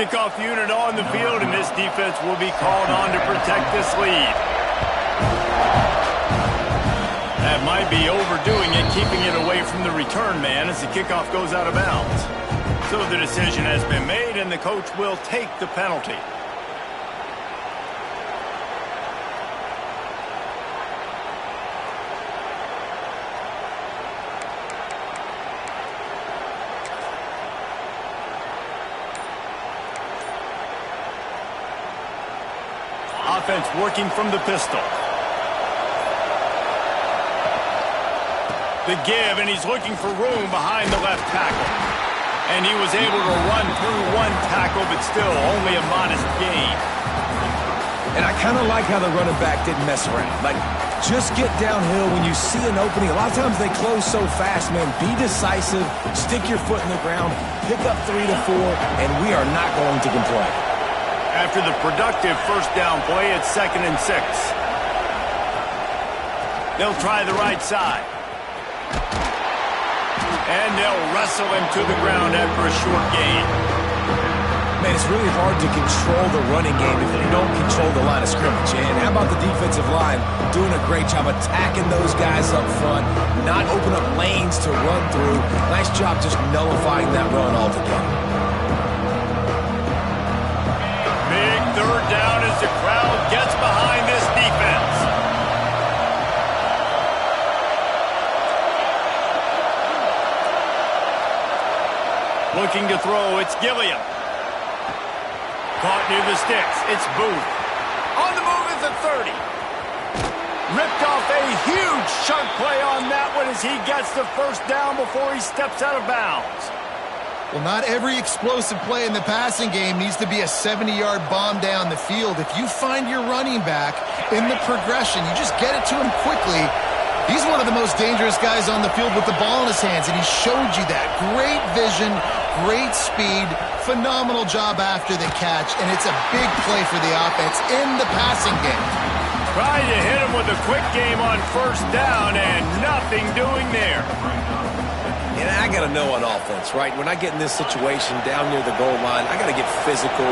Kickoff unit on the field, and this defense will be called on to protect this lead. That might be overdoing it, keeping it away from the return man as the kickoff goes out of bounds. So the decision has been made, and the coach will take the penalty. Offense working from the pistol. The give, and he's looking for room behind the left tackle. And he was able to run through one tackle, but still only a modest gain. And I kind of like how the running back didn't mess around. Like, just get downhill when you see an opening. A lot of times they close so fast, man. Be decisive, stick your foot in the ground, pick up 3 to 4, and we are not going to complain. After the productive first down play, it's 2nd and 6. They'll try the right side. And they'll wrestle him to the ground after a short gain. Man, it's really hard to control the running game if you don't control the line of scrimmage. And how about the defensive line doing a great job attacking those guys up front, not open up lanes to run through. Nice job just nullifying that run altogether. Big third down as the crowd gets behind this defense. Looking to throw, it's Gilliam. Caught near the sticks, it's Booth. On the move is the 30. Ripped off a huge chunk play on that one as he gets the first down before he steps out of bounds. Well, not every explosive play in the passing game needs to be a 70-yard bomb down the field. If you find your running back in the progression, you just get it to him quickly. He's one of the most dangerous guys on the field with the ball in his hands, and he showed you that. Great vision, great speed, phenomenal job after the catch, and it's a big play for the offense in the passing game. Trying to hit him with a quick game on first down, and nothing doing there. And I got to know on offense, right? When I get in this situation down near the goal line, I got to get physical,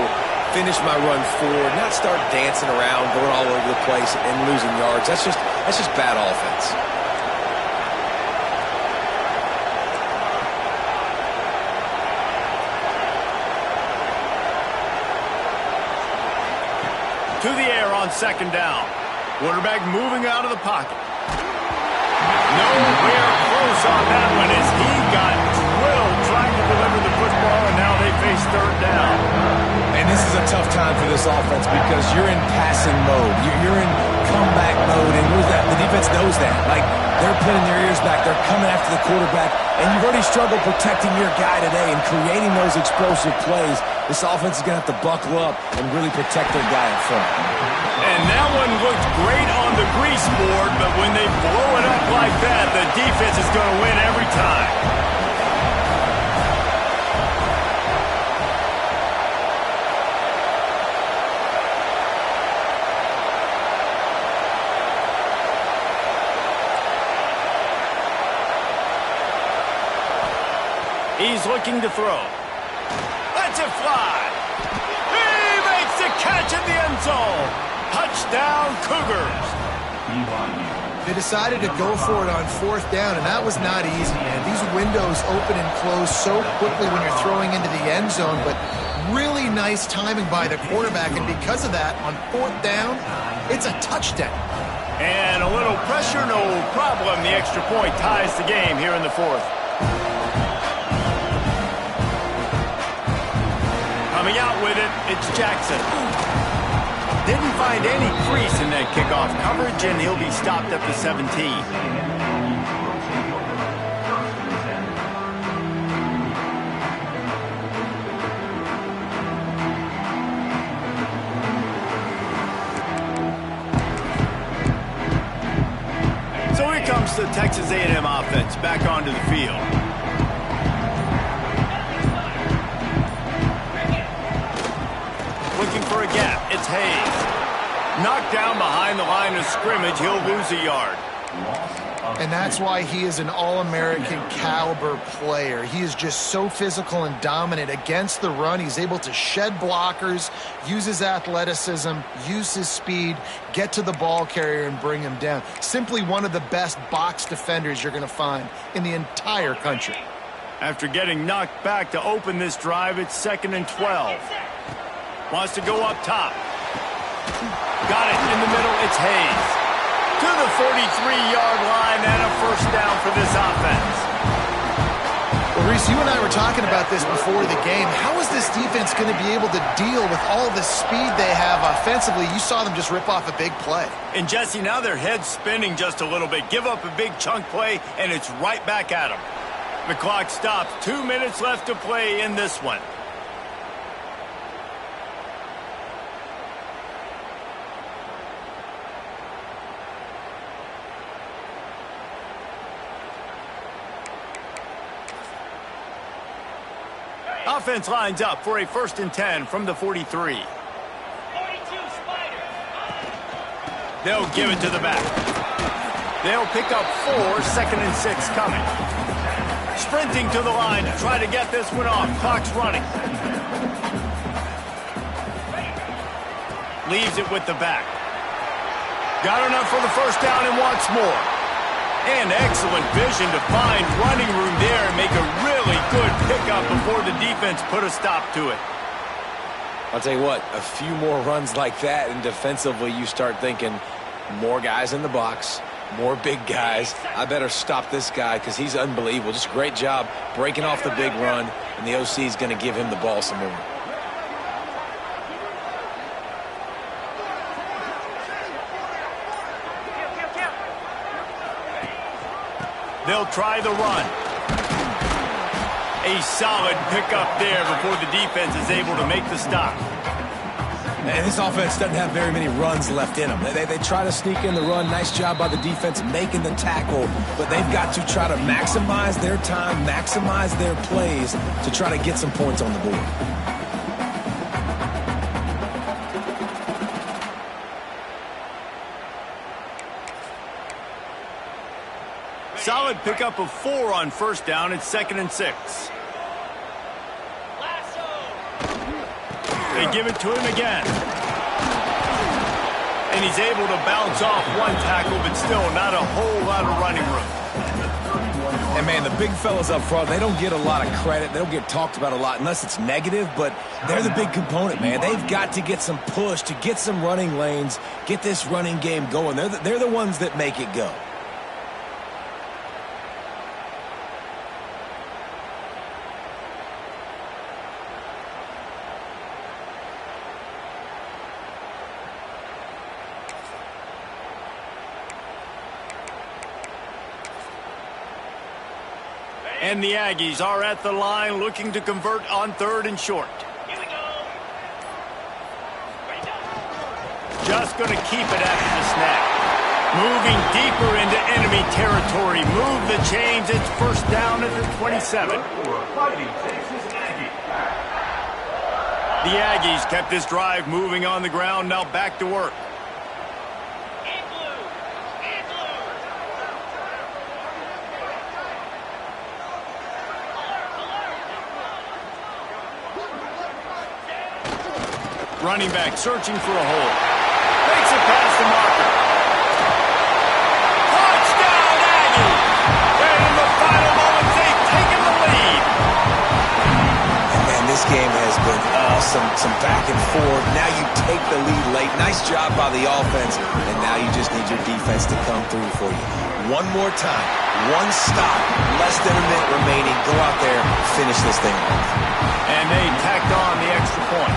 finish my run forward, not start dancing around, going all over the place and losing yards. That's just bad offense. To the air on second down. Quarterback moving out of the pocket. Nowhere close on that one as he got drilled trying to deliver the football, and now they face third down. And this is a tough time for this offense because you're in passing mode. You're in comeback mode, and the defense knows that. Like, they're pinning their ears back. They're coming after the quarterback, and you've already struggled protecting your guy today and creating those explosive plays. This offense is going to have to buckle up and really protect their guy up front. And that one looked great on the grease board, but when they blow it up like that, the defense is going to win every time. He's looking to throw. Lets it fly. He makes the catch in the end zone. Touchdown, Cougars. They decided to go for it on fourth down, and that was not easy, man. These windows open and close so quickly when you're throwing into the end zone, but really nice timing by the quarterback, and because of that, on fourth down, it's a touchdown. And a little pressure, no problem. The extra point ties the game here in the fourth. Coming out with it, it's Jackson. Didn't find any crease in that kickoff coverage, and he'll be stopped at the 17. So here comes the Texas A&M offense back onto the field. Looking for a gap. It's Hayes. Knocked down behind the line of scrimmage. He'll lose a yard. And that's why he is an All-American caliber player. He is just so physical and dominant against the run. He's able to shed blockers, use his athleticism, use his speed, get to the ball carrier and bring him down. Simply one of the best box defenders you're going to find in the entire country. After getting knocked back to open this drive, it's 2nd and 12. Wants to go up top. Got it in the middle. It's Hayes. To the 43-yard line and a first down for this offense. Well, Reese, you and I were talking about this before the game. How is this defense going to be able to deal with all the speed they have offensively? You saw them just rip off a big play. And, Jesse, now their head's spinning just a little bit. Give up a big chunk play, and it's right back at them. The clock stops. 2 minutes left to play in this one. Offense lines up for a 1st and 10 from the 43. 42 Spiders. They'll give it to the back. They'll pick up 4, 2nd and 6 coming. sprinting to the line to try to get this one off. Clock's running. Leaves it with the back. Got enough for the first down and wants more. And excellent vision to find running room there and make a really good pickup before the defense put a stop to it. I'll tell you what, a few more runs like that, and defensively you start thinking more guys in the box, more big guys. I better stop this guy because he's unbelievable. Just a great job breaking off the big run, and the OC is going to give him the ball some more. They'll try the run. A solid pickup there before the defense is able to make the stop. And this offense doesn't have very many runs left in them. They try to sneak in the run. Nice job by the defense making the tackle. But they've got to try to maximize their time, maximize their plays to try to get some points on the board. Solid pickup of 4 on first down. It's 2nd and 6. They give it to him again. And he's able to bounce off one tackle, but still not a whole lot of running room. And, man, the big fellas up front, they don't get a lot of credit. They don't get talked about a lot unless it's negative, but they're the big component, man. They've got to get some push, to get some running lanes, get this running game going. They're the ones that make it go. And the Aggies are at the line looking to convert on 3rd and short. Here we go. Just going to keep it after the snap. Moving deeper into enemy territory. Move the chains. It's first down at the 27. The Aggies kept this drive moving on the ground. Now back to work. Running back searching for a hole. Makes it past the marker. Touchdown, Aggies! And in the final moments, they've taken the lead. And man, this game has been some back and forth. Now you take the lead late. Nice job by the offense. And now you just need your defense to come through for you. One more time. One stop. Less than a minute remaining. Go out there, finish this thing off. And they tacked on the extra point.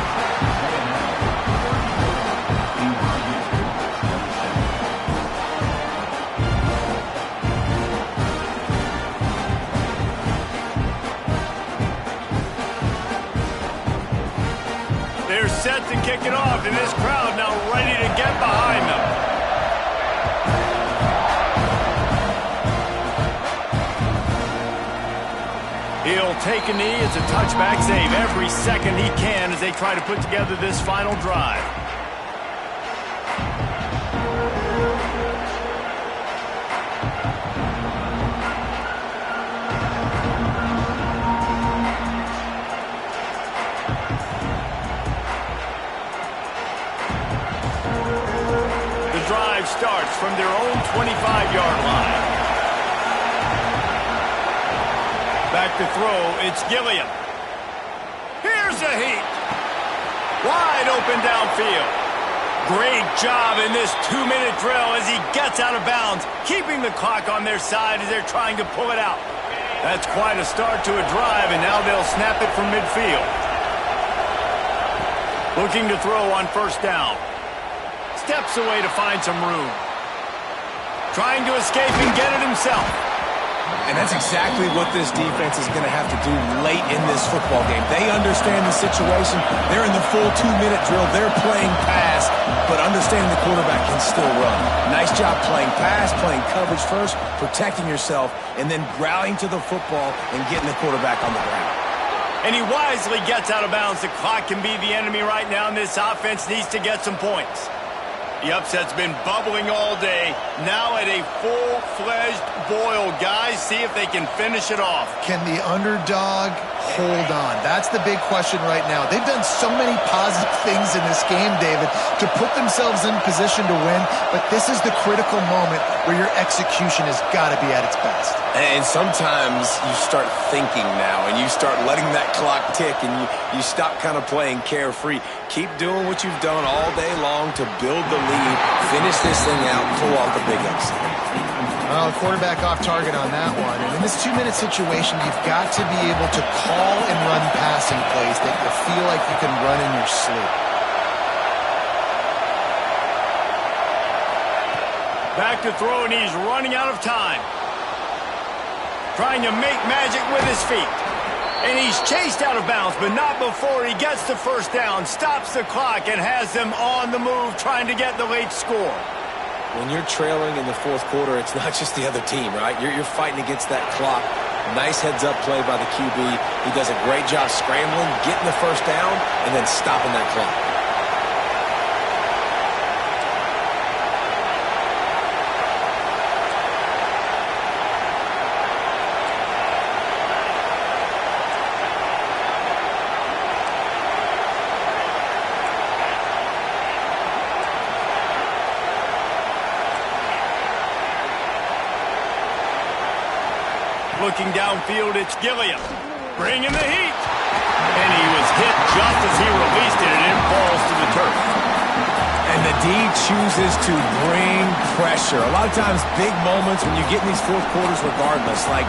They're set to kick it off, and this crowd now ready to get behind them. He'll take a knee. It's a touchback save every second he can as they try to put together this final drive. Starts from their own 25-yard line. Back to throw, it's Gilliam. Here's a heat. Wide open downfield. Great job in this 2-minute drill as he gets out of bounds, keeping the clock on their side as they're trying to pull it out. That's quite a start to a drive, and now they'll snap it from midfield. Looking to throw on first down. Steps away to find some room. Trying to escape and get it himself. And that's exactly what this defense is going to have to do late in this football game. They understand the situation. They're in the full 2-minute drill. They're playing pass, but understanding the quarterback can still run. Nice job playing pass, playing coverage first, protecting yourself, and then rallying to the football and getting the quarterback on the ground. And he wisely gets out of bounds. The clock can be the enemy right now, and this offense needs to get some points. The upset's been bubbling all day. Now at a full-fledged boil. Guys, see if they can finish it off. Can the underdog hold on? That's the big question right now. They've done so many positive things in this game, David, to put themselves in position to win, but this is the critical moment where your execution has got to be at its best. And sometimes you start thinking now, and you start letting that clock tick, and you stop kind of playing carefree. Keep doing what you've done all day long to build the lead, finish this thing out, pull off the big upset. Well, quarterback off target on that one. And in this 2-minute situation, you've got to be able to call and run passing plays that you feel like you can run in your sleep. Back to throw, and he's running out of time. Trying to make magic with his feet. And he's chased out of bounds, but not before he gets the first down, stops the clock, and has them on the move trying to get the late score. When you're trailing in the fourth quarter, it's not just the other team, right? You're fighting against that clock. Nice heads-up play by the QB. He does a great job scrambling, getting the first down, and then stopping that clock. Looking downfield, it's Gilliam. Bringing the heat. And he was hit just as he released it, and it falls to the turf. And the D chooses to bring pressure. A lot of times, big moments when you get in these fourth quarters regardless, like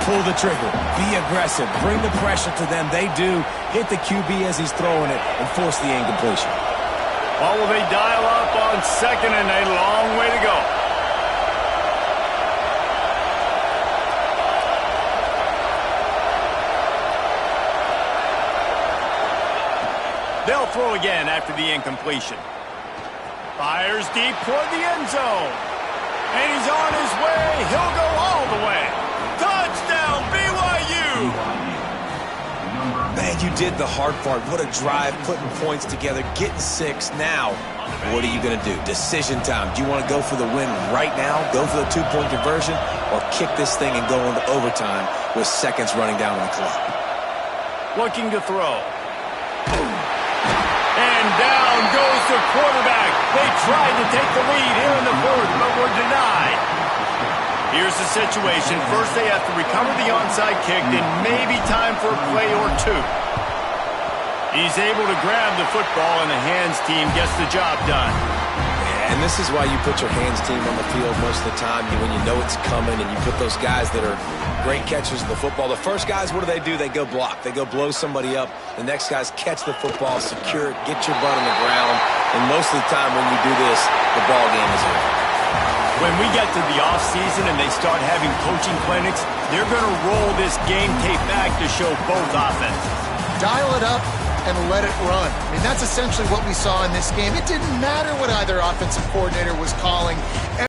pull the trigger, be aggressive, bring the pressure to them. They do hit the QB as he's throwing it and force the incompletion. Well, will they dial up on second and a long way to go? They'll throw again after the incompletion. Fires deep toward the end zone. And he's on his way. He'll go all the way. Touchdown, BYU! Man, you did the hard part. What a drive, putting points together, getting 6. Now, what are you going to do? Decision time. Do you want to go for the win right now, go for the 2-point conversion, or kick this thing and go into overtime with seconds running down on the clock? Looking to throw. And down goes the quarterback. They tried to take the lead here in the fourth, but were denied. Here's the situation. First, they have to recover the onside kick, then maybe time for a play or two. He's able to grab the football, and the hands team gets the job done. And this is why you put your hands team on the field most of the time when you know it's coming, and you put those guys that are great catchers of the football. The first guys, what do? They go block. They go blow somebody up. The next guys catch the football, secure it, get your butt on the ground. And most of the time when you do this, the ball game is over. When we get to the offseason and they start having coaching clinics, they're going to roll this game tape back to show both offenses. Dial it up and let it run. I mean, that's essentially what we saw in this game. It didn't matter what either offensive coordinator was calling.